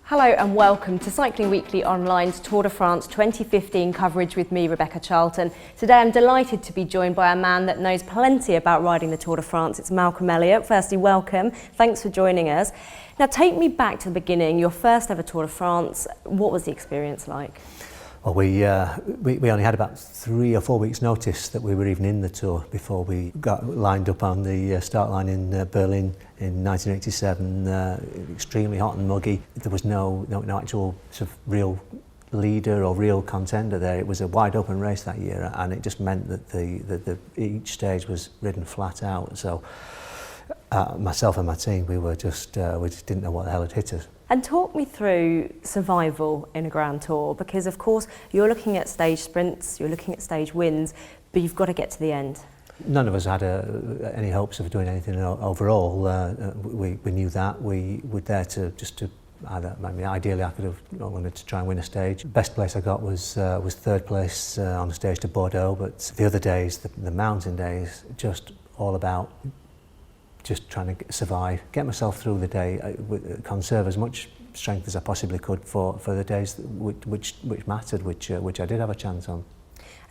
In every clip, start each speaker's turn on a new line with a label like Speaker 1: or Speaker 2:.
Speaker 1: Hello and welcome to Cycling Weekly Online's Tour de France 2015 coverage with me, Rebecca Charlton. Today I'm delighted to be joined by a man that knows plenty about riding the Tour de France. It's Malcolm Elliott. Firstly, welcome. Thanks for joining us. Now take me back to the beginning, your first ever Tour de France. What was the experience like?
Speaker 2: Well, we only had about 3 or 4 weeks notice that we were even in the Tour before we got lined up on the start line in Berlin in 1987. Extremely hot and muggy. There was no actual sort of real leader or real contender there. It was a wide open race that year, and it just meant that each stage was ridden flat out. So myself and my team, we just didn't know what the hell had hit us.
Speaker 1: And talk me through survival in a Grand Tour, because of course you're looking at stage sprints, you're looking at stage wins, but you've got to get to the end.
Speaker 2: None of us had any hopes of doing anything overall. We knew that. We were there to either, ideally I could have wanted to try and win a stage. Best place I got was third place on the stage to Bordeaux, but the other days, the mountain days, just all about just trying to survive, get myself through the day, conserve as much strength as I possibly could for the days which mattered, which I did have a chance on.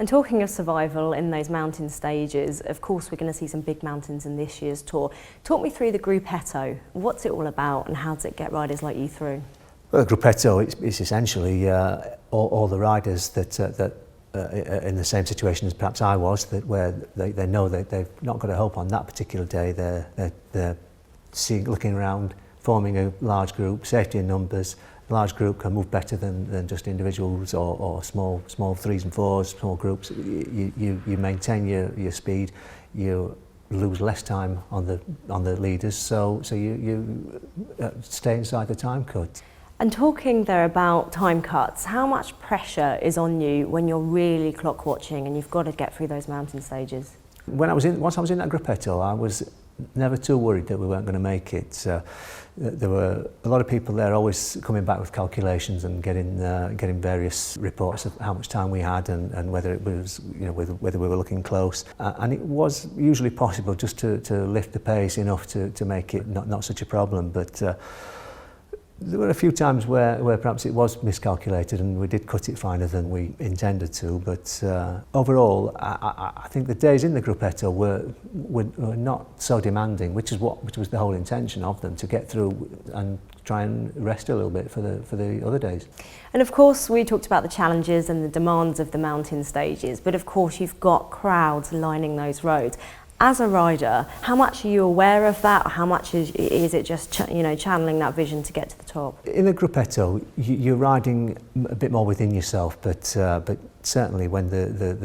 Speaker 1: And talking of survival in those mountain stages, of course we're going to see some big mountains in this year's Tour. Talk me through the Repetto. What's it all about and how does it get riders like you through? Well,
Speaker 2: the Repetto is essentially all the riders that in the same situation as perhaps I was, where they know that they've not got a hope on that particular day. They're looking around, forming a large group, safety in numbers. A large group can move better than just individuals or small 3s and 4s, small groups. You maintain your speed, you lose less time on the leaders, so you stay inside the time cut.
Speaker 1: And talking there about time cuts, how much pressure is on you when you're really clock watching and you've got to get through those mountain stages?
Speaker 2: Once I was in that Repetto, I was never too worried that we weren't going to make it. There were a lot of people there always coming back with calculations and getting various reports of how much time we had and whether it was, whether we were looking close. And it was usually possible just to lift the pace enough to make it not such a problem. But there were a few times where perhaps it was miscalculated and we did cut it finer than we intended to, but overall I think the days in the Repetto were not so demanding, which was the whole intention of them, to get through and try and rest a little bit for the other days.
Speaker 1: And of course we talked about the challenges and the demands of the mountain stages, but of course you've got crowds lining those roads. As a rider, how much are you aware of that? Or how much is it just channeling that vision to get to the top?
Speaker 2: In the Repetto, you're riding a bit more within yourself, but certainly when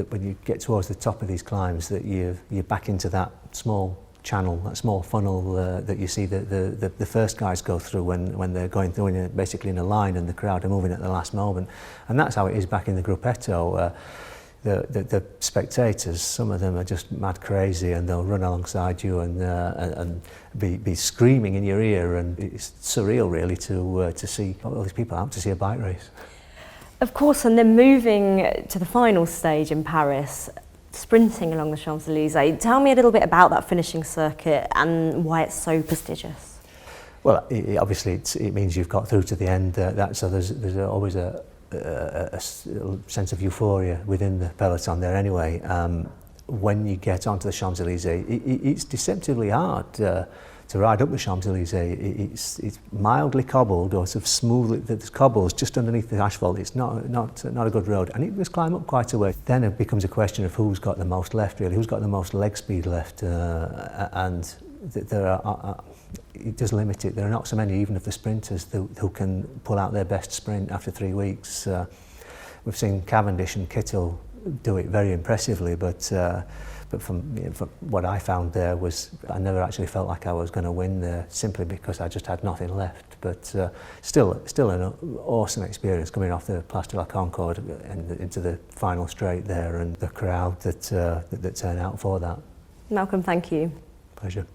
Speaker 2: when you get towards the top of these climbs, that you're back into that small channel, that small funnel that you see the first guys go through when they're going through basically in a line and the crowd are moving at the last moment, and that's how it is back in the Repetto. The spectators, some of them are just mad crazy, and they'll run alongside you and be screaming in your ear, and it's surreal really to see all these people out to see a bike race.
Speaker 1: Of course, and then moving to the final stage in Paris, sprinting along the Champs-Élysées. Tell me a little bit about that finishing circuit and why it's so prestigious.
Speaker 2: Well, obviously it means you've got through to the end. So there's always a sense of euphoria within the peloton there anyway. When you get onto the Champs-Élysées, it's deceptively hard to ride up the Champs-Élysées. It's mildly cobbled, or sort of smooth. There's cobbles just underneath the asphalt. It's not a good road, and it does climb up quite a way. Then it becomes a question of who's got the most left, really, who's got the most leg speed left, and there are. It does limit it. There are not so many, even of the sprinters, who can pull out their best sprint after 3 weeks. We've seen Cavendish and Kittel do it very impressively, but from what I found there was I never actually felt like I was going to win there, simply because I just had nothing left. But still an awesome experience coming off the Place de la Concorde and into the final straight there, and the crowd that turn out for that.
Speaker 1: Malcolm, thank you.
Speaker 2: Pleasure.